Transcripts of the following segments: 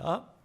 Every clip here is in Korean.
하겠습니다.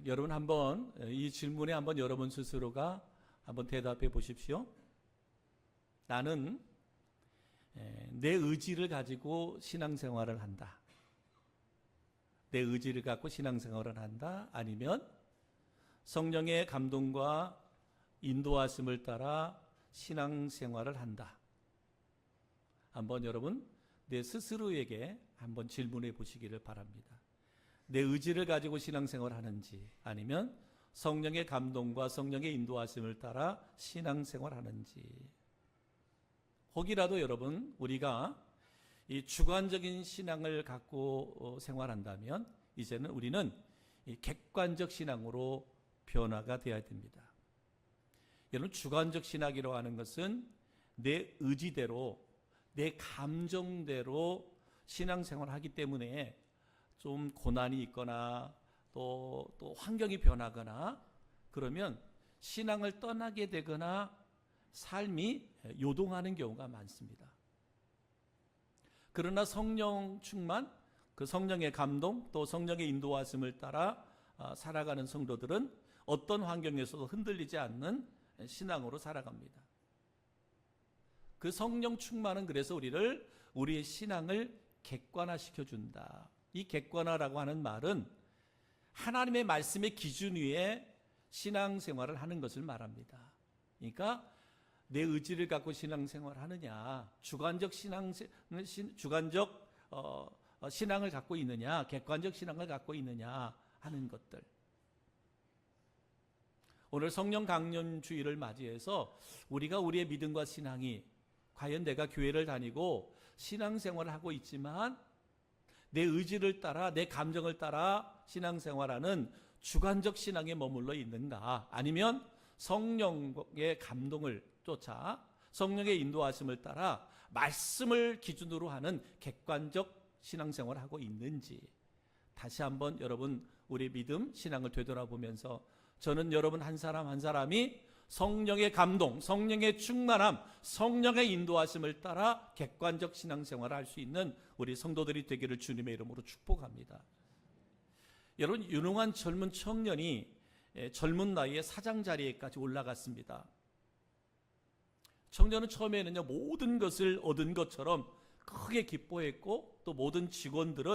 여러분 한번 이 질문에 한번 여러분 스스로가 한번 대답해 보십시오. 나는 내 의지를 가지고 신앙생활을 한다. 내 의지를 갖고 신앙생활을 한다. 아니면 성령의 감동과 인도하심을 따라 신앙생활을 한다. 한번 여러분 내 스스로에게 한번 질문해 보시기를 바랍니다. 내 의지를 가지고 신앙생활을 하는지 아니면 성령의 감동과 성령의 인도하심을 따라 신앙생활을 하는지. 혹이라도 여러분 우리가 이 주관적인 신앙을 갖고 생활한다면 이제는 우리는 이 객관적 신앙으로 변화가 되어야 됩니다. 여러분 주관적 신학이라고 하는 것은 내 의지대로 내 감정대로 신앙생활을 하기 때문에 좀 고난이 있거나 또 환경이 변하거나 그러면 신앙을 떠나게 되거나 삶이 요동하는 경우가 많습니다. 그러나 성령 충만, 그 성령의 감동, 또 성령의 인도하심을 따라 살아가는 성도들은 어떤 환경에서도 흔들리지 않는 신앙으로 살아갑니다. 그 성령 충만은 그래서 우리의 신앙을 객관화시켜 준다. 이 객관화라고 하는 말은 하나님의 말씀의 기준 위에 신앙생활을 하는 것을 말합니다. 그러니까 내 의지를 갖고 신앙생활을 하느냐, 주관적 신앙을 갖고 있느냐, 객관적 신앙을 갖고 있느냐 하는 것들. 오늘 성령 강림 주일을 맞이해서 우리가 우리의 믿음과 신앙이 과연 내가 교회를 다니고 신앙생활을 하고 있지만 내 의지를 따라, 내 감정을 따라 신앙생활하는 주관적 신앙에 머물러 있는가, 아니면 성령의 감동을 쫓아 성령의 인도하심을 따라 말씀을 기준으로 하는 객관적 신앙생활을 하고 있는지 다시 한번 여러분 우리 믿음, 신앙을 되돌아보면서 저는 여러분 한 사람 한 사람이 성령의 감동, 성령의 충만함, 성령의 인도하심을 따라 객관적 신앙생활을 할 수 있는 우리 성도들이 되기를 주님의 이름으로 축복합니다. 여러분, 유능한 젊은 청년이 젊은 나이에 사장 자리에까지 올라갔습니다. 청년은 처음에는요, 모든 것을 얻은 것처럼 크게 기뻐했고, 또 모든 직원들의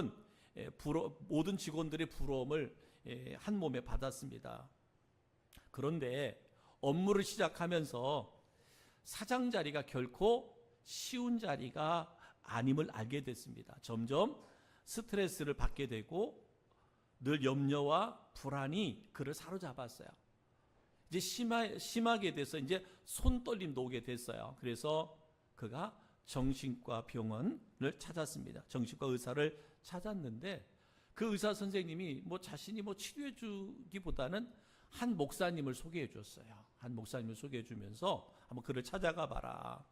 부러움을 한 몸에 받았습니다. 그런데 업무를 시작하면서 사장 자리가 결코 쉬운 자리가 아님을 알게 됐습니다. 점점 스트레스를 받게 되고 늘 염려와 불안이 그를 사로잡았어요. 이제 심하게 돼서 이제 손떨림도 오게 됐어요. 그래서 그가 정신과 병원을 찾았습니다. 정신과 의사를 찾았는데 그 의사 선생님이 자신이 치료해 주기보다는 한 목사님을 소개해 줬어요. 한 목사님을 소개해 주면서 한번 그를 찾아가 봐라.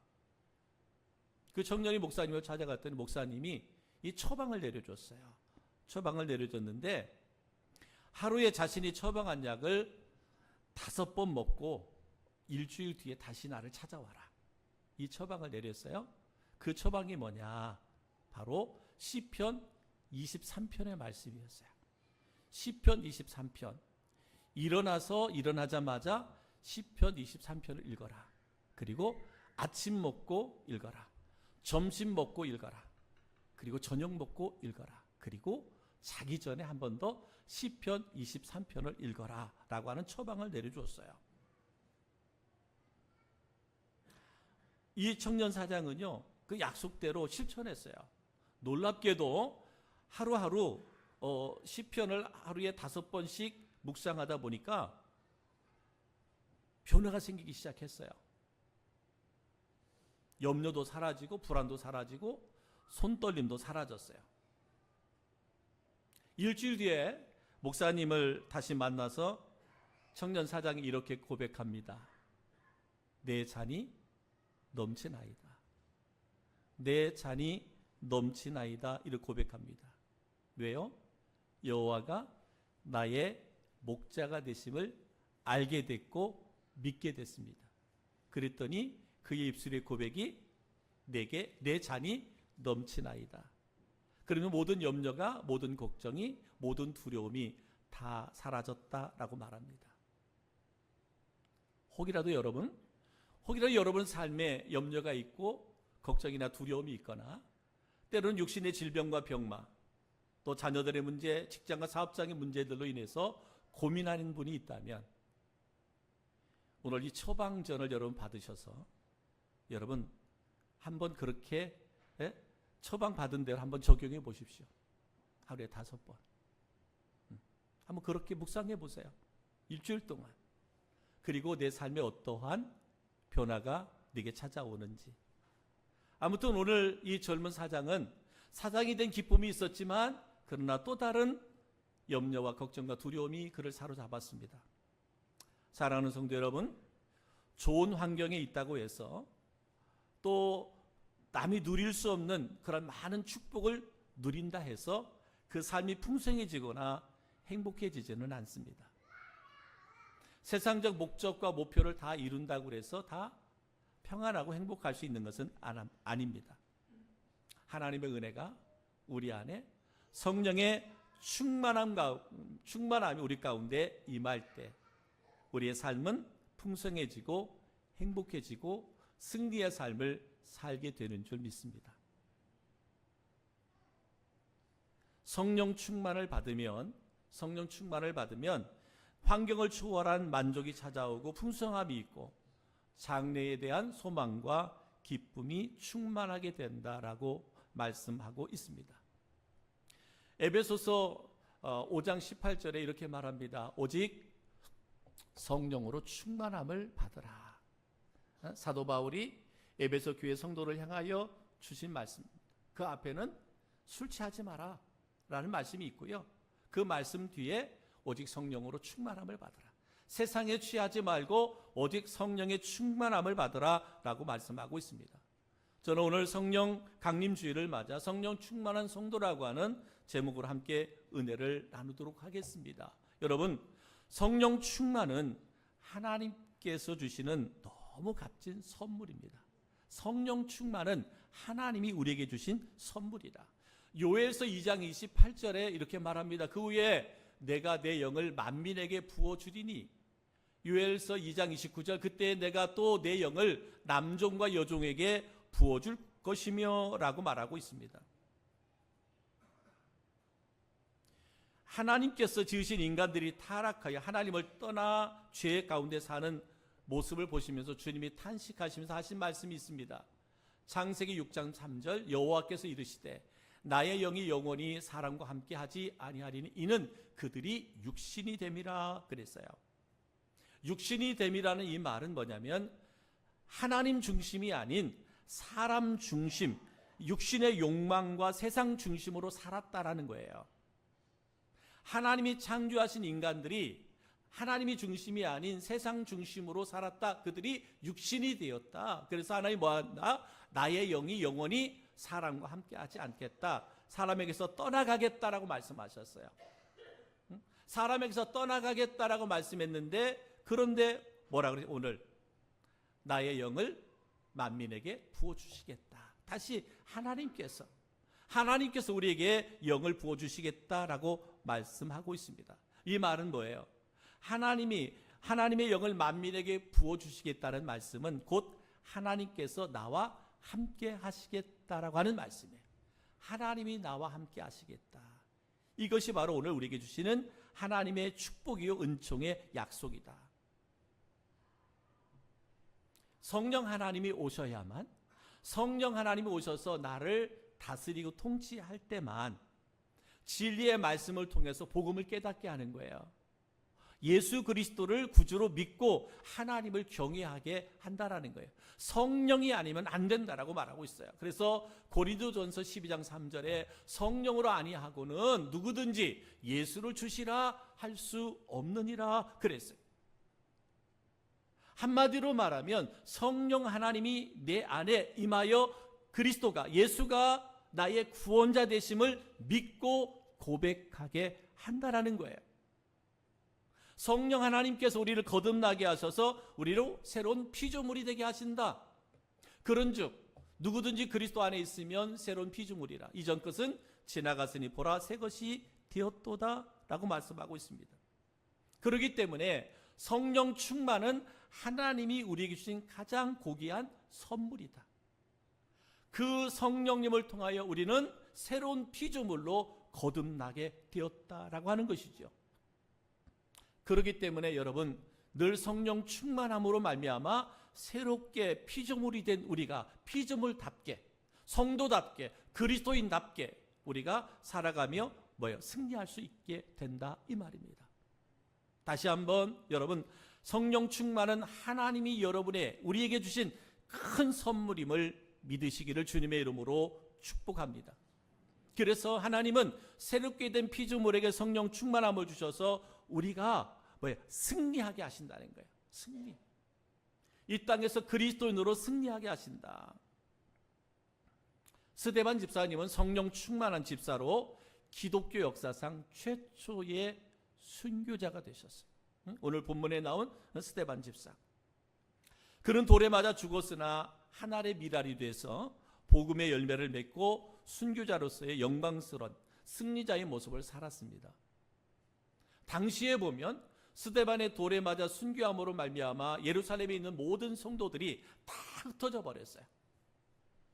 그 청년이 목사님을 찾아갔더니 목사님이 이 처방을 내려줬어요. 처방을 내려줬는데 하루에 자신이 처방한 약을 5번 먹고 일주일 뒤에 다시 나를 찾아와라. 이 처방을 내렸어요. 그 처방이 뭐냐? 바로 시편 23편의 말씀이었어요. 시편 23편. 일어나자마자 시편 23편을 읽어라. 그리고 아침 먹고 읽어라. 점심 먹고 읽어라. 그리고 저녁 먹고 읽어라. 그리고 자기 전에 한 번 더 시편 23편을 읽어라 라고 하는 처방을 내려주었어요. 이 청년 사장은요, 그 약속대로 실천했어요. 놀랍게도 하루하루 시편을 하루에 5번씩 묵상하다 보니까 변화가 생기기 시작했어요. 염려도 사라지고 불안도 사라지고 손떨림도 사라졌어요. 일주일 뒤에 목사님을 다시 만나서 청년 사장이 이렇게 고백합니다. 내 잔이 넘치나이다. 내 잔이 넘치나이다. 이렇게 고백합니다. 왜요? 여호와가 나의 목자가 되심을 알게 됐고 믿게 됐습니다. 그랬더니 그의 입술의 고백이 내게 내 잔이 넘치나이다. 그러면 모든 염려가, 모든 걱정이, 모든 두려움이 다 사라졌다라고 말합니다. 혹이라도 여러분 삶에 염려가 있고 걱정이나 두려움이 있거나 때로는 육신의 질병과 병마, 또 자녀들의 문제, 직장과 사업장의 문제들로 인해서 고민하는 분이 있다면 오늘 이 처방전을 여러분 받으셔서 여러분 한번 그렇게 처방 받은 대로 한번 적용해 보십시오. 하루에 5번. 한번 그렇게 묵상해 보세요. 일주일 동안. 그리고 내 삶에 어떠한 변화가 네게 찾아오는지. 아무튼 오늘 이 젊은 사장은 사장이 된 기쁨이 있었지만 그러나 또 다른 염려와 걱정과 두려움이 그를 사로잡았습니다. 사랑하는 성도 여러분, 좋은 환경에 있다고 해서 또 남이 누릴 수 없는 그런 많은 축복을 누린다 해서 그 삶이 풍성해지거나 행복해지지는 않습니다. 세상적 목적과 목표를 다 이룬다고 해서 다 평안하고 행복할 수 있는 것은 아닙니다. 하나님의 은혜가 우리 안에 성령의 충만함이 우리 가운데 임할 때 우리의 삶은 풍성해지고 행복해지고 승리의 삶을 살게 되는 줄 믿습니다. 성령 충만을 받으면 환경을 초월한 만족이 찾아오고 풍성함이 있고 장래에 대한 소망과 기쁨이 충만하게 된다라고 말씀하고 있습니다. 에베소서 5장 18절에 이렇게 말합니다. 오직 성령으로 충만함을 받으라. 사도 바울이 에베소 교회 성도를 향하여 주신 말씀, 그 앞에는 술 취하지 마라 라는 말씀이 있고요. 그 말씀 뒤에 오직 성령으로 충만함을 받으라. 세상에 취하지 말고 오직 성령의 충만함을 받으라 라고 말씀하고 있습니다. 저는 오늘 성령 강림주일을 맞아 성령 충만한 성도라고 하는 제목으로 함께 은혜를 나누도록 하겠습니다. 여러분, 성령 충만은 하나님께서 주시는 너무 값진 선물입니다. 성령 충만은 하나님이 우리에게 주신 선물이다. 요엘서 2장 28절에 이렇게 말합니다. 그 후에 내가 내 영을 만민에게 부어주리니, 요엘서 2장 29절, 그때 내가 또 내 영을 남종과 여종에게 부어줄 것이며 라고 말하고 있습니다. 하나님께서 지으신 인간들이 타락하여 하나님을 떠나 죄 가운데 사는 모습을 보시면서 주님이 탄식하시면서 하신 말씀이 있습니다. 창세기 6장 3절, 여호와께서 이르시되 나의 영이 영원히 사람과 함께 하지 아니하리니 이는 그들이 육신이 됨이라 그랬어요. 육신이 됨이라는 이 말은 뭐냐면 하나님 중심이 아닌 사람 중심, 육신의 욕망과 세상 중심으로 살았다라는 거예요. 하나님이 창조하신 인간들이 하나님이 중심이 아닌 세상 중심으로 살았다. 그들이 육신이 되었다. 그래서 하나님이 뭐한다? 나의 영이 영원히 사람과 함께 하지 않겠다. 사람에게서 떠나가겠다라고 말씀하셨어요. 사람에게서 떠나가겠다라고 말씀했는데, 그런데 뭐라 그래요? 오늘 나의 영을 만민에게 부어주시겠다. 다시 하나님께서 우리에게 영을 부어주시겠다라고 말씀하고 있습니다. 이 말은 뭐예요? 하나님의 영을 만민에게 부어주시겠다는 말씀은 곧 하나님께서 나와 함께 하시겠다라고 하는 말씀이에요. 하나님이 나와 함께 하시겠다. 이것이 바로 오늘 우리에게 주시는 하나님의 축복이요 은총의 약속이다. 성령 하나님이 오셔야만, 성령 하나님이 오셔서 나를 다스리고 통치할 때만 진리의 말씀을 통해서 복음을 깨닫게 하는 거예요. 예수 그리스도를 구주로 믿고 하나님을 경외하게 한다라는 거예요. 성령이 아니면 안 된다라고 말하고 있어요. 그래서 고린도전서 12장 3절에 성령으로 아니하고는 누구든지 예수를 주시라 할 수 없느니라 그랬어요. 한마디로 말하면 성령 하나님이 내 안에 임하여 그리스도가, 예수가 나의 구원자 되심을 믿고 고백하게 한다라는 거예요. 성령 하나님께서 우리를 거듭나게 하셔서 우리로 새로운 피조물이 되게 하신다. 그런즉 누구든지 그리스도 안에 있으면 새로운 피조물이라. 이전 것은 지나갔으니 보라 새 것이 되었도다 라고 말씀하고 있습니다. 그렇기 때문에 성령 충만은 하나님이 우리에게 주신 가장 고귀한 선물이다. 그 성령님을 통하여 우리는 새로운 피조물로 거듭나게 되었다라고 하는 것이죠. 그렇기 때문에 여러분, 늘 성령 충만함으로 말미암아 새롭게 피조물이 된 우리가 피조물답게, 성도답게, 그리스도인답게 우리가 살아가며 승리할 수 있게 된다 이 말입니다. 다시 한번 여러분, 성령 충만은 하나님이 우리에게 주신 큰 선물임을 믿으시기를 주님의 이름으로 축복합니다. 그래서 하나님은 새롭게 된 피조물에게 성령 충만함을 주셔서 우리가 승리하게 하신다는 거예요. 승리. 이 땅에서 그리스도인으로 승리하게 하신다. 스데반 집사님은 성령 충만한 집사로 기독교 역사상 최초의 순교자가 되셨어요. 오늘 본문에 나온 스데반 집사. 그는 돌에 맞아 죽었으나 한 알의 미랄이 돼서 복음의 열매를 맺고 순교자로서의 영광스러운 승리자의 모습을 살았습니다. 당시에 보면 스데반의 돌에 맞아 순교함으로 말미암아 예루살렘에 있는 모든 성도들이 다 흩어져 버렸어요.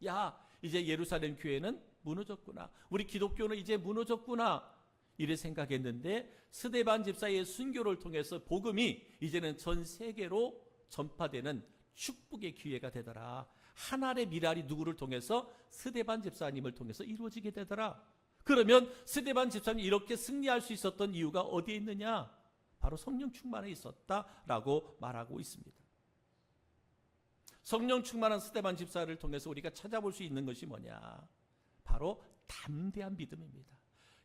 야, 이제 예루살렘 교회는 무너졌구나. 우리 기독교는 이제 무너졌구나. 이래 생각했는데 스데반 집사의 순교를 통해서 복음이 이제는 전 세계로 전파되는 축복의 기회가 되더라. 한 알의 미랄이 누구를 통해서? 스데반 집사님을 통해서 이루어지게 되더라. 그러면 스데반 집사님이 이렇게 승리할 수 있었던 이유가 어디에 있느냐? 바로 성령 충만에 있었다라고 말하고 있습니다. 성령 충만한 스데반 집사를 통해서 우리가 찾아볼 수 있는 것이 뭐냐? 바로 담대한 믿음입니다.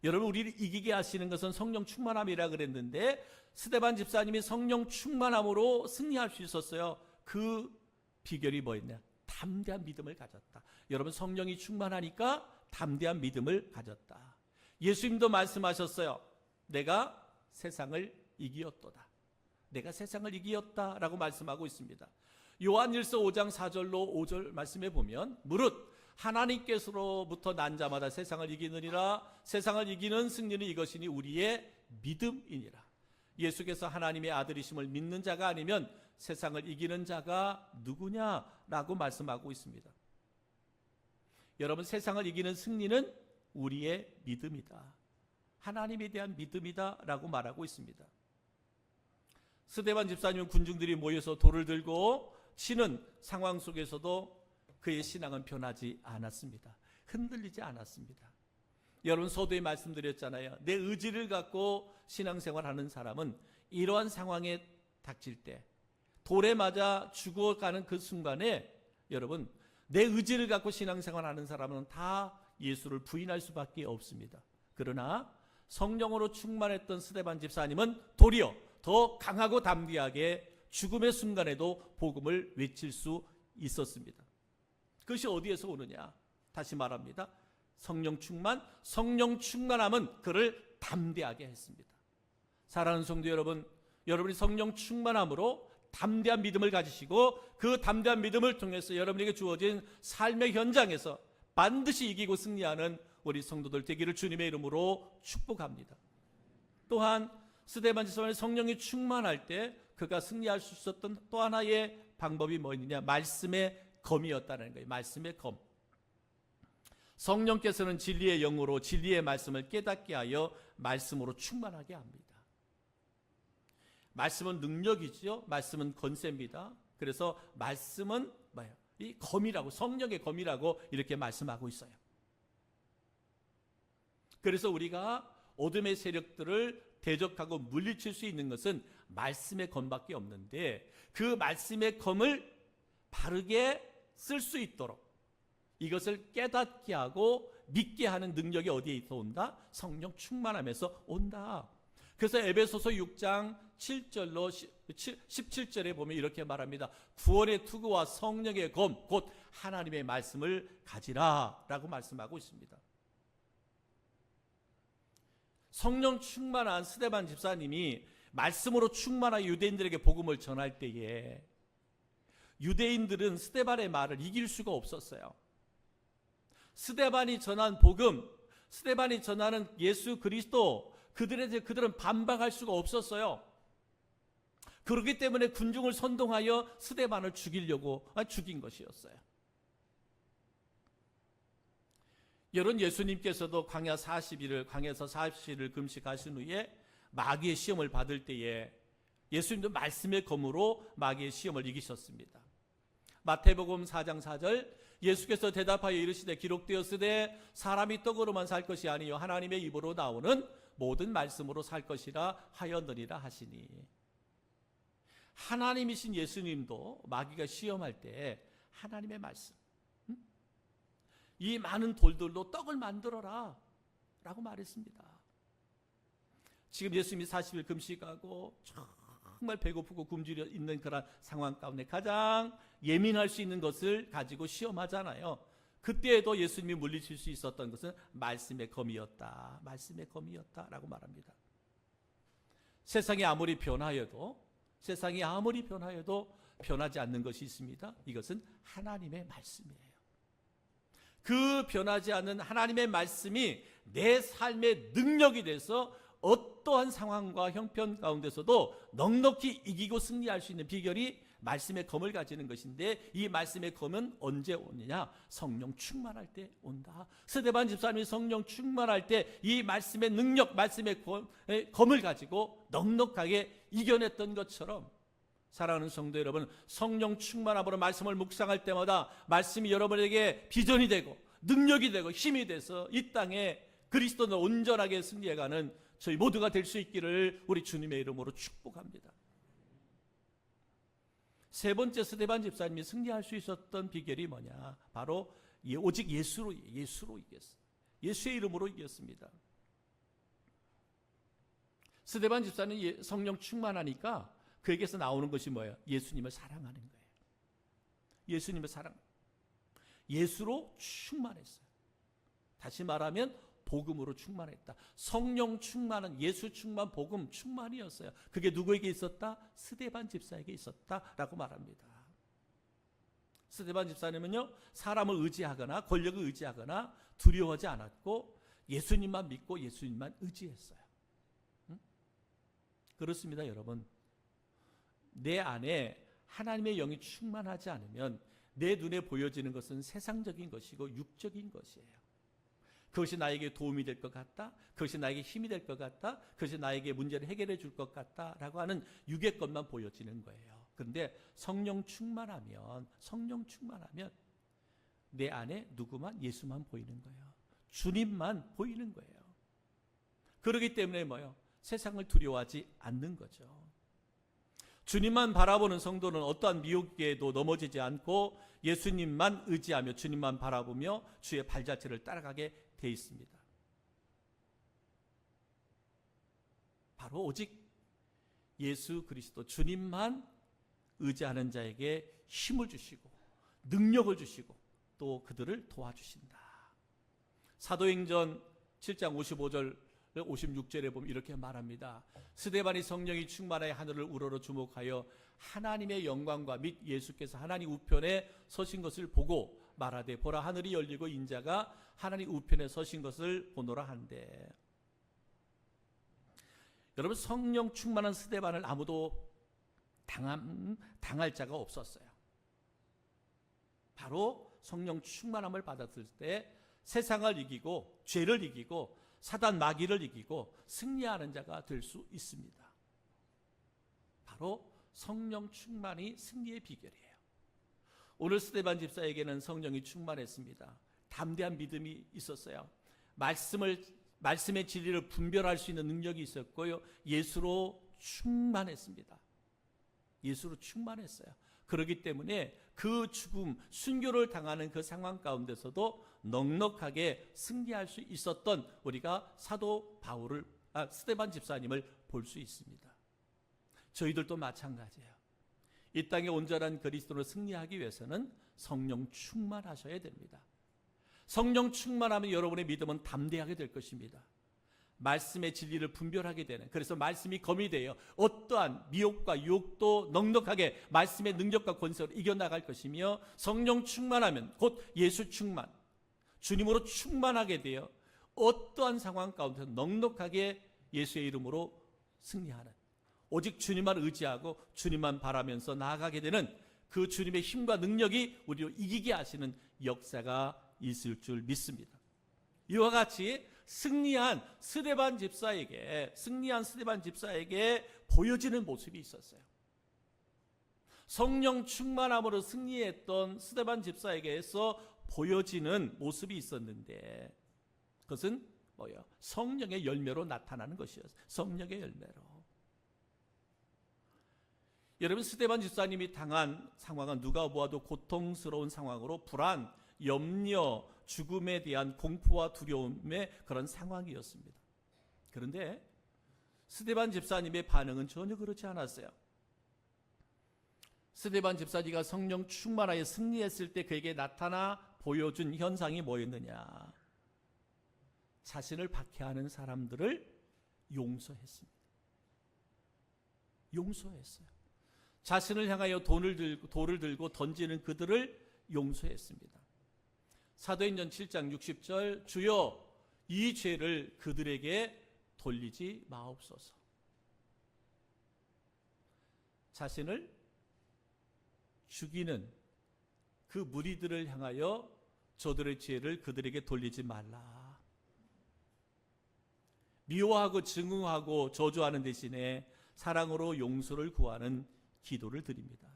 여러분, 우리를 이기게 하시는 것은 성령 충만함이라 그랬는데 스데반 집사님이 성령 충만함으로 승리할 수 있었어요. 그 비결이 뭐였냐? 담대한 믿음을 가졌다. 여러분, 성령이 충만하니까 담대한 믿음을 가졌다. 예수님도 말씀하셨어요. 내가 세상을 이기었도다. 내가 세상을 이기었다라고 말씀하고 있습니다. 요한일서 5장 4절로 5절 말씀에 보면 무릇 하나님께서로부터 난 자마다 세상을 이기느니라. 세상을 이기는 승리는 이것이니 우리의 믿음이니라. 예수께서 하나님의 아들이심을 믿는 자가 아니면 세상을 이기는 자가 누구냐라고 말씀하고 있습니다. 여러분, 세상을 이기는 승리는 우리의 믿음이다. 하나님에 대한 믿음이다라고 말하고 있습니다. 스데반 집사님은 군중들이 모여서 돌을 들고 치는 상황 속에서도 그의 신앙은 변하지 않았습니다. 흔들리지 않았습니다. 여러분, 서두에 말씀드렸잖아요. 내 의지를 갖고 신앙생활하는 사람은 이러한 상황에 닥칠 때 돌에 맞아 죽어가는 그 순간에 여러분, 내 의지를 갖고 신앙생활하는 사람은 다 예수를 부인할 수밖에 없습니다. 그러나 성령으로 충만했던 스데반 집사님은 도리어 더 강하고 담대하게 죽음의 순간에도 복음을 외칠 수 있었습니다. 그것이 어디에서 오느냐? 다시 말합니다. 성령 충만함은 그를 담대하게 했습니다. 사랑하는 성도 여러분, 여러분이 성령 충만함으로 담대한 믿음을 가지시고 그 담대한 믿음을 통해서 여러분에게 주어진 삶의 현장에서 반드시 이기고 승리하는 우리 성도들 되기를 주님의 이름으로 축복합니다. 또한 스데반 집사님의 성령이 충만할 때 그가 승리할 수 있었던 또 하나의 방법이 뭐였느냐? 말씀의 검이었다는 거예요. 말씀의 검. 성령께서는 진리의 영으로 진리의 말씀을 깨닫게 하여 말씀으로 충만하게 합니다. 말씀은 능력이지요. 말씀은 권세입니다. 그래서 말씀은 뭐예요? 이 검이라고, 성령의 검이라고 이렇게 말씀하고 있어요. 그래서 우리가 어둠의 세력들을 대적하고 물리칠 수 있는 것은 말씀의 검밖에 없는데 그 말씀의 검을 바르게 쓸 수 있도록 이것을 깨닫게 하고 믿게 하는 능력이 어디에서 온다? 성령 충만함에서 온다. 그래서 에베소서 6장 7절로 17절에 보면 이렇게 말합니다. 구원의 투구와 성령의 검, 곧 하나님의 말씀을 가지라 라고 말씀하고 있습니다. 성령 충만한 스데반 집사님이 말씀으로 충만한 유대인들에게 복음을 전할 때에 유대인들은 스데반의 말을 이길 수가 없었어요. 스데반이 전한 복음, 스데반이 전하는 예수 그리스도, 그들은 반박할 수가 없었어요. 그렇기 때문에 군중을 선동하여 스데반을 죽인 것이었어요. 여러분, 예수님께서도 광야에서 40일을 금식하신 후에 마귀의 시험을 받을 때에 예수님도 말씀의 검으로 마귀의 시험을 이기셨습니다. 마태복음 4장 4절, 예수께서 대답하여 이르시되 기록되었으되 사람이 떡으로만 살 것이 아니요 하나님의 입으로 나오는 모든 말씀으로 살 것이라 하였느니라 하시니, 하나님이신 예수님도 마귀가 시험할 때 하나님의 말씀, 이 많은 돌들로 떡을 만들어라 라고 말했습니다. 지금 예수님이 40일 금식하고 정말 배고프고 굶주려 있는 그런 상황 가운데 가장 예민할 수 있는 것을 가지고 시험하잖아요. 그때에도 예수님이 물리칠 수 있었던 것은 말씀의 검이었다. 말씀의 검이었다라고 말합니다. 세상이 아무리 변하여도 변하지 않는 것이 있습니다. 이것은 하나님의 말씀이에요. 그 변하지 않는 하나님의 말씀이 내 삶의 능력이 돼서 어떠한 상황과 형편 가운데서도 넉넉히 이기고 승리할 수 있는 비결이 말씀의 검을 가지는 것인데, 이 말씀의 검은 언제 오느냐? 성령 충만할 때 온다. 스데반 집사님이 성령 충만할 때 이 말씀의 능력, 말씀의 검을 가지고 넉넉하게 이겨냈던 것처럼, 사랑하는 성도 여러분, 성령 충만함으로 말씀을 묵상할 때마다 말씀이 여러분에게 비전이 되고 능력이 되고 힘이 돼서 이 땅에 그리스도는 온전하게 승리해가는 저희 모두가 될 수 있기를 우리 주님의 이름으로 축복합니다. 세 번째, 스데반 집사님이 승리할 수 있었던 비결이 뭐냐? 바로 오직 예수로 이겼어요. 예수의 이름으로 이겼습니다. 스데반 집사는 성령 충만하니까 그에게서 나오는 것이 뭐예요? 예수님을 사랑하는 거예요. 예수님을 사랑. 예수로 충만했어요. 다시 말하면 복음으로 충만했다. 성령 충만은 예수 충만, 복음 충만이었어요. 그게 누구에게 있었다? 스데반 집사에게 있었다라고 말합니다. 스데반 집사님은요, 사람을 의지하거나 권력을 의지하거나 두려워하지 않았고 예수님만 믿고 예수님만 의지했어요. 그렇습니다, 여러분. 내 안에 하나님의 영이 충만하지 않으면 내 눈에 보여지는 것은 세상적인 것이고 육적인 것이에요. 그것이 나에게 도움이 될 것 같다, 그것이 나에게 힘이 될 것 같다, 그것이 나에게 문제를 해결해 줄 것 같다라고 하는 육의 것만 보여지는 거예요. 그런데 성령 충만하면 내 안에 누구만? 예수만 보이는 거예요. 주님만 보이는 거예요. 그렇기 때문에 뭐예요? 세상을 두려워하지 않는 거죠. 주님만 바라보는 성도는 어떠한 미혹에도 넘어지지 않고 예수님만 의지하며 주님만 바라보며 주의 발자취를 따라가게 돼 있습니다. 바로 오직 예수 그리스도 주님만 의지하는 자에게 힘을 주시고 능력을 주시고 또 그들을 도와주신다. 사도행전 7장 55절 56절에 보면 이렇게 말합니다. 스데반이 성령이 충만하여 하늘을 우러러 주목하여 하나님의 영광과 및 예수께서 하나님 우편에 서신 것을 보고 말하되 보라 하늘이 열리고 인자가 하나님 우편에 서신 것을 보노라 한대. 여러분, 성령 충만한 스데반을 아무도 당할 자가 없었어요. 바로 성령 충만함을 받았을 때 세상을 이기고 죄를 이기고 사단 마귀를 이기고 승리하는 자가 될 수 있습니다. 바로 성령 충만이 승리의 비결이에요. 오늘 스데반 집사에게는 성령이 충만했습니다. 담대한 믿음이 있었어요. 말씀의 진리를 분별할 수 있는 능력이 있었고요. 예수로 충만했습니다. 예수로 충만했어요. 그렇기 때문에 그 죽음, 순교를 당하는 그 상황 가운데서도 넉넉하게 승리할 수 있었던 우리가 스데반 집사님을 볼 수 있습니다. 저희들도 마찬가지예요. 이 땅에 온전한 그리스도로 승리하기 위해서는 성령 충만하셔야 됩니다. 성령 충만하면 여러분의 믿음은 담대하게 될 것입니다. 말씀의 진리를 분별하게 되는, 그래서 말씀이 검이 되어 어떠한 미혹과 유혹도 넉넉하게 말씀의 능력과 권세로 이겨나갈 것이며, 성령 충만하면 곧 예수 충만, 주님으로 충만하게 되어 어떠한 상황 가운데서 넉넉하게 예수의 이름으로 승리하는, 오직 주님만 의지하고 주님만 바라면서 나아가게 되는 그 주님의 힘과 능력이 우리를 이기게 하시는 역사가 있을 줄 믿습니다. 이와 같이 승리한 스데반 집사에게 보여지는 모습이 있었어요. 성령 충만함으로 승리했던 스데반 집사에게서 보여지는 모습이 있었는데, 그것은 뭐예요? 성령의 열매로 나타나는 것이었어요. 성령의 열매로. 여러분, 스데반 집사님이 당한 상황은 누가 보아도 고통스러운 상황으로 불안, 염려, 죽음에 대한 공포와 두려움의 그런 상황이었습니다. 그런데 스데반 집사님의 반응은 전혀 그렇지 않았어요. 스데반 집사님이 성령 충만하여 승리했을 때 그에게 나타나 보여준 현상이 뭐였느냐? 자신을 박해하는 사람들을 용서했습니다. 용서했어요. 자신을 향하여 돌을 들고 던지는 그들을 용서했습니다. 사도행전 7장 60절 주여 이 죄를 그들에게 돌리지 마옵소서. 자신을 죽이는 그 무리들을 향하여 저들의 죄를 그들에게 돌리지 말라. 미워하고 증오하고 저주하는 대신에 사랑으로 용서를 구하는 기도를 드립니다.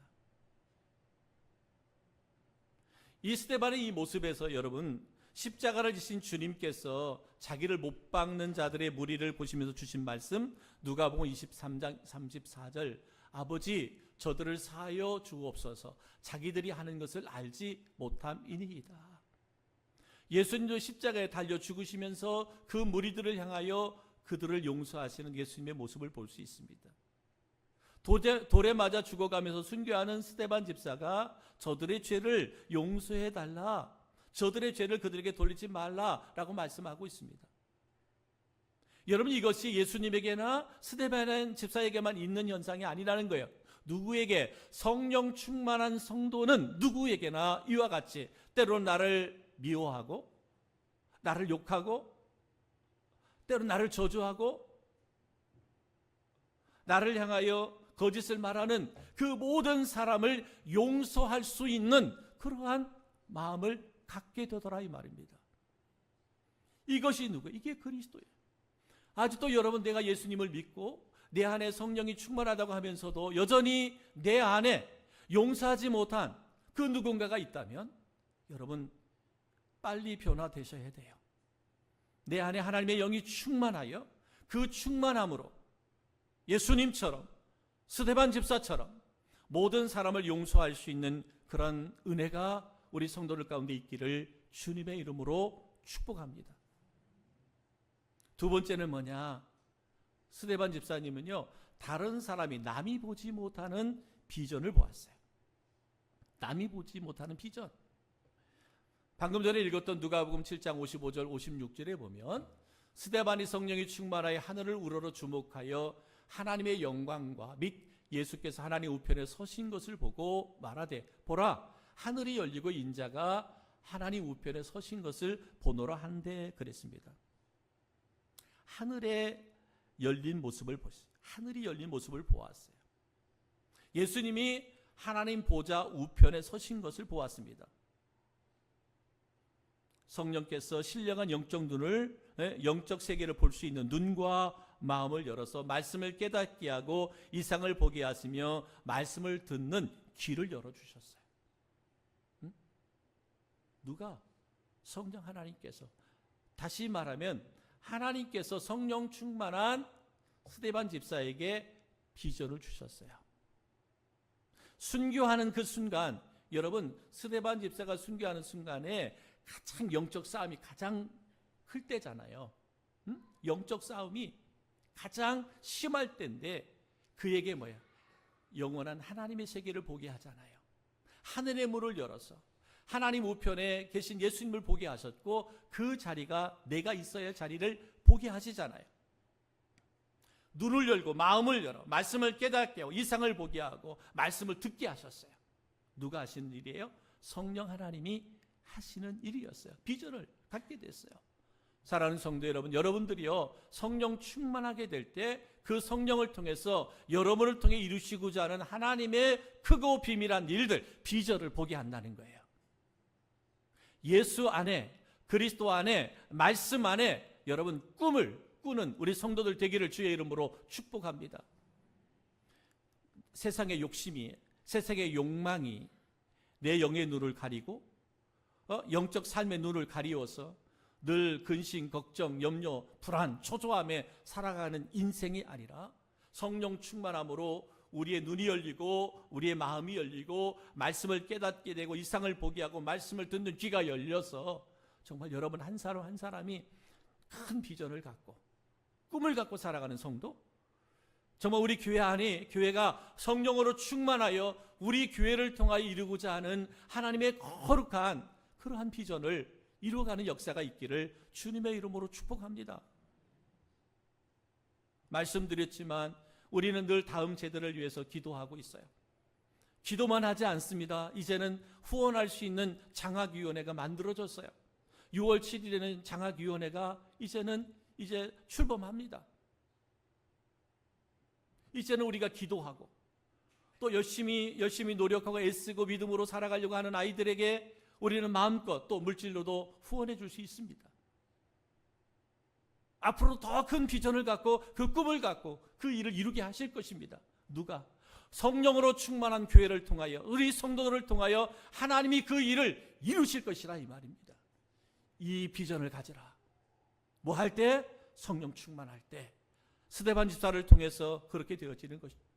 이 스데반의 이 모습에서 여러분, 십자가를 지신 주님께서 자기를 못 박는 자들의 무리를 보시면서 주신 말씀, 누가복음 23장 34절, 아버지 저들을 사하여 주옵소서, 자기들이 하는 것을 알지 못함이니이다. 예수님도 십자가에 달려 죽으시면서 그 무리들을 향하여 그들을 용서하시는 예수님의 모습을 볼 수 있습니다. 돌에 맞아 죽어가면서 순교하는 스데반 집사가 저들의 죄를 용서해달라, 저들의 죄를 그들에게 돌리지 말라라고 말씀하고 있습니다. 여러분, 이것이 예수님에게나 스데반 집사에게만 있는 현상이 아니라는 거예요. 누구에게, 성령 충만한 성도는 누구에게나 이와 같이 때로는 나를 미워하고 나를 욕하고 때로는 나를 저주하고 나를 향하여 거짓을 말하는 그 모든 사람을 용서할 수 있는 그러한 마음을 갖게 되더라 이 말입니다. 이것이 누구? 이게 그리스도예요. 아직도 여러분, 내가 예수님을 믿고 내 안에 성령이 충만하다고 하면서도 여전히 내 안에 용서하지 못한 그 누군가가 있다면 여러분, 빨리 변화되셔야 돼요. 내 안에 하나님의 영이 충만하여 그 충만함으로 예수님처럼, 스데반 집사처럼 모든 사람을 용서할 수 있는 그런 은혜가 우리 성도들 가운데 있기를 주님의 이름으로 축복합니다. 두 번째는 뭐냐? 스데반 집사님은요, 다른 사람이, 남이 보지 못하는 비전을 보았어요. 남이 보지 못하는 비전. 방금 전에 읽었던 누가복음 7장 55절 56절에 보면 스데반이 성령이 충만하여 하늘을 우러러 주목하여 하나님의 영광과 및 예수께서 하나님 우편에 서신 것을 보고 말하되, 보라, 하늘이 열리고 인자가 하나님 우편에 서신 것을 보노라 한데 그랬습니다. 하늘에 열린 모습을 보셨어요. 하늘이 열린 모습을 보았어요. 예수님이 하나님 보좌 우편에 서신 것을 보았습니다. 성령께서 신령한 영적 눈을, 영적 세계를 볼 수 있는 눈과 마음을 열어서 말씀을 깨닫게 하고 이상을 보게 하시며 말씀을 듣는 귀를 열어주셨어요. 누가? 성령 하나님께서. 다시 말하면 하나님께서 성령 충만한 스데반 집사에게 비전을 주셨어요. 순교하는 그 순간, 여러분, 스데반 집사가 순교하는 순간에 가장 영적 싸움이 가장 클 때잖아요. 영적 싸움이 가장 심할 때인데 그에게 뭐야? 영원한 하나님의 세계를 보게 하잖아요. 하늘의 문을 열어서 하나님 우편에 계신 예수님을 보게 하셨고 그 자리가 내가 있어야 할 자리를 보게 하시잖아요. 눈을 열고 마음을 열어 말씀을 깨닫게 하고 이상을 보게 하고 말씀을 듣게 하셨어요. 누가 하시는 일이에요? 성령 하나님이 하시는 일이었어요. 비전을 갖게 됐어요. 사랑하는 성도 여러분, 여러분들이요, 성령 충만하게 될 때 그 성령을 통해서 여러분을 통해 이루시고자 하는 하나님의 크고 비밀한 일들, 비전을 보게 한다는 거예요. 예수 안에, 그리스도 안에, 말씀 안에 여러분 꿈을 꾸는 우리 성도들 되기를 주의 이름으로 축복합니다. 세상의 욕심이, 세상의 욕망이 내 영의 눈을 가리고 영적 삶의 눈을 가리워서 늘 근심, 걱정, 염려, 불안, 초조함에 살아가는 인생이 아니라 성령 충만함으로 우리의 눈이 열리고 우리의 마음이 열리고 말씀을 깨닫게 되고 이상을 보게 하고 말씀을 듣는 귀가 열려서 정말 여러분 한 사람 한 사람이 큰 비전을 갖고 꿈을 갖고 살아가는 성도, 정말 우리 교회 안에 교회가 성령으로 충만하여 우리 교회를 통하여 이루고자 하는 하나님의 거룩한 그러한 비전을 이루어가는 역사가 있기를 주님의 이름으로 축복합니다. 말씀드렸지만 우리는 늘 다음 세대를 위해서 기도하고 있어요. 기도만 하지 않습니다. 이제는 후원할 수 있는 장학위원회가 만들어졌어요. 6월 7일에는 장학위원회가 이제 출범합니다. 이제는 우리가 기도하고 또 열심히 노력하고 애쓰고 믿음으로 살아가려고 하는 아이들에게 우리는 마음껏 또 물질로도 후원해 줄 수 있습니다. 앞으로 더 큰 비전을 갖고 그 꿈을 갖고 그 일을 이루게 하실 것입니다. 누가? 성령으로 충만한 교회를 통하여, 우리 성도들을 통하여 하나님이 그 일을 이루실 것이라 이 말입니다. 이 비전을 가지라. 뭐 할 때? 성령 충만할 때. 스데반 집사를 통해서 그렇게 되어지는 것입니다.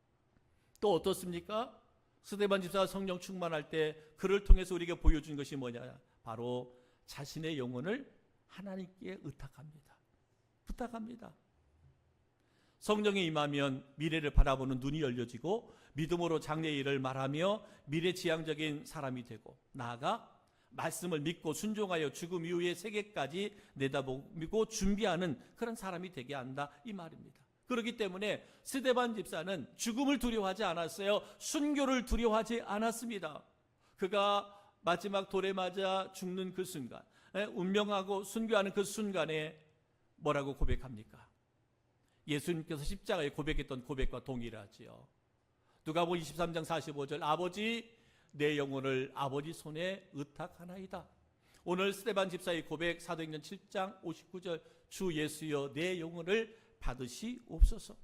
또 어떻습니까? 스데반 집사가 성령 충만할 때 그를 통해서 우리에게 보여준 것이 뭐냐? 바로 자신의 영혼을 하나님께 의탁합니다. 부탁합니다. 성령이 임하면 미래를 바라보는 눈이 열려지고 믿음으로 장래의 일을 말하며 미래지향적인 사람이 되고, 나아가 말씀을 믿고 순종하여 죽음 이후의 세계까지 내다보고 준비하는 그런 사람이 되게 한다 이 말입니다. 그렇기 때문에 스데반 집사는 죽음을 두려워하지 않았어요. 순교를 두려워하지 않았습니다. 그가 마지막 돌에 맞아 죽는 그 순간, 운명하고 순교하는 그 순간에 뭐라고 고백합니까? 예수님께서 십자가에 고백했던 고백과 동일하지요. 누가복음 23장 45절, 아버지 내 영혼을 아버지 손에 의탁하나이다. 오늘 스데반 집사의 고백, 사도행전 7장 59절, 주 예수여 내 영혼을 받으시옵소서.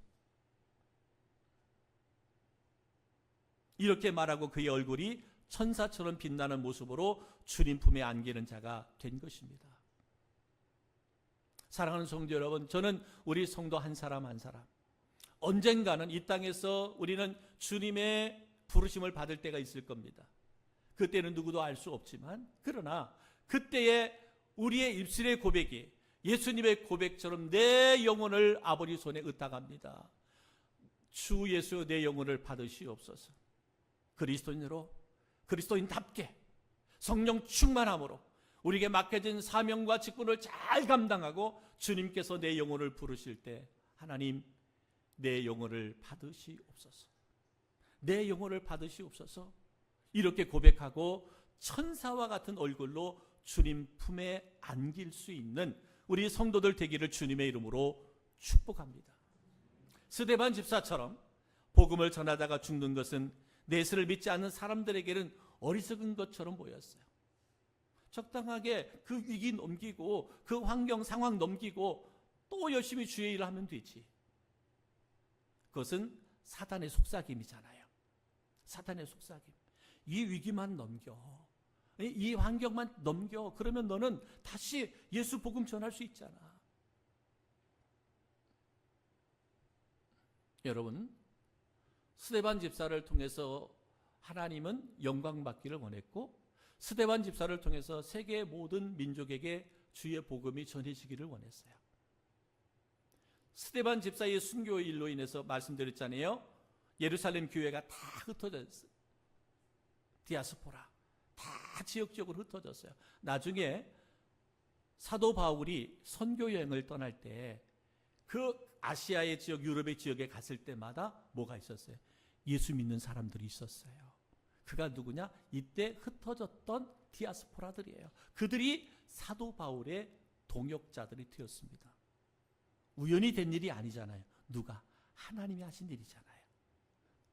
이렇게 말하고 그의 얼굴이 천사처럼 빛나는 모습으로 주님 품에 안기는 자가 된 것입니다. 사랑하는 성도 여러분, 저는 우리 성도 한 사람 한 사람 언젠가는 이 땅에서 우리는 주님의 부르심을 받을 때가 있을 겁니다. 그때는 누구도 알 수 없지만, 그러나 그때에 우리의 입술의 고백이 예수님의 고백처럼 내 영혼을 아버지 손에 의탁합니다. 주 예수 내 영혼을 받으시옵소서. 그리스도인으로, 그리스도인답게 성령 충만함으로 우리에게 맡겨진 사명과 직분을 잘 감당하고 주님께서 내 영혼을 부르실 때, 하나님 내 영혼을 받으시옵소서. 내 영혼을 받으시옵소서. 이렇게 고백하고 천사와 같은 얼굴로 주님 품에 안길 수 있는 우리 성도들 되기를 주님의 이름으로 축복합니다. 스데반 집사처럼 복음을 전하다가 죽는 것은 예수를 믿지 않는 사람들에게는 어리석은 것처럼 보였어요. 적당하게 그 위기 넘기고 그 환경 상황 넘기고 또 열심히 주의 일을 하면 되지. 그것은 사단의 속삭임이잖아요. 사탄의 속삭임. 이 위기만 넘겨, 이 환경만 넘겨, 그러면 너는 다시 예수 복음 전할 수 있잖아. 여러분, 스데반 집사를 통해서 하나님은 영광 받기를 원했고, 스데반 집사를 통해서 세계의 모든 민족에게 주의 복음이 전해지기를 원했어요. 스데반 집사의 순교 일로 인해서 말씀드렸잖아요. 예루살렘 교회가 다 흩어졌어요. 디아스포라 다 지역적으로 흩어졌어요. 나중에 사도 바울이 선교 여행을 떠날 때 그 아시아의 지역, 유럽의 지역에 갔을 때마다 뭐가 있었어요? 예수 믿는 사람들이 있었어요. 그가 누구냐? 이때 흩어졌던 디아스포라들이에요. 그들이 사도 바울의 동역자들이 되었습니다. 우연히 된 일이 아니잖아요. 누가? 하나님이 하신 일이잖아요.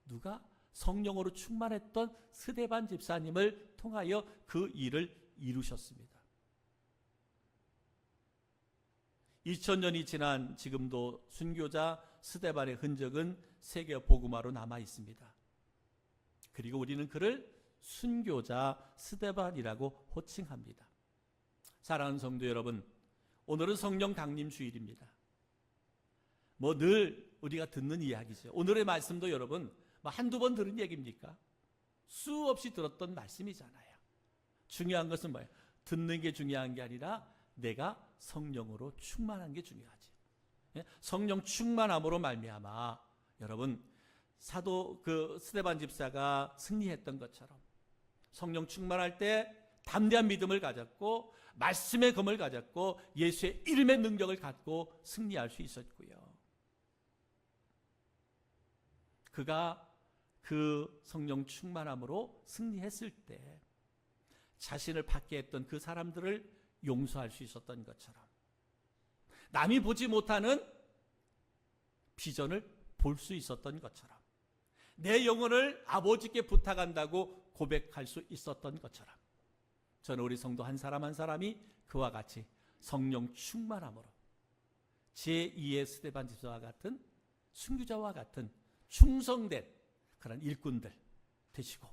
누가? 성령으로 충만했던 스데반 집사님을 통하여 그 일을 이루셨습니다. 2000년이 지난 지금도 순교자 스데반의 흔적은 세계 복음화로 남아 있습니다. 그리고 우리는 그를 순교자 스데반이라고 호칭합니다. 사랑하는 성도 여러분, 오늘은 성령 강림 주일입니다. 늘 우리가 듣는 이야기죠. 오늘의 말씀도 여러분 한두 번 들은 얘기입니까? 수없이 들었던 말씀이잖아요. 중요한 것은 뭐예요? 듣는 게 중요한 게 아니라 내가 성령으로 충만한 게 중요하지. 성령 충만함으로 말미암아 여러분 사도 스데반 집사가 승리했던 것처럼 성령 충만할 때 담대한 믿음을 가졌고 말씀의 검을 가졌고 예수의 이름의 능력을 갖고 승리할 수 있었고요. 그가 그 성령 충만함으로 승리했을 때 자신을 받게 했던 그 사람들을 용서할 수 있었던 것처럼 남이 보지 못하는 비전을 볼 수 있었던 것처럼 내 영혼을 아버지께 부탁한다고 고백할 수 있었던 것처럼 저는 우리 성도 한 사람 한 사람이 그와 같이 성령 충만함으로 제2의 스데반 집사와 같은 순교자와 같은 충성된 그런 일꾼들 되시고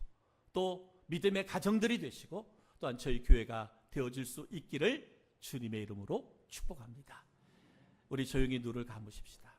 또 믿음의 가정들이 되시고 또한 저희 교회가 되어질 수 있기를 주님의 이름으로 축복합니다. 우리 조용히 눈을 감으십시다.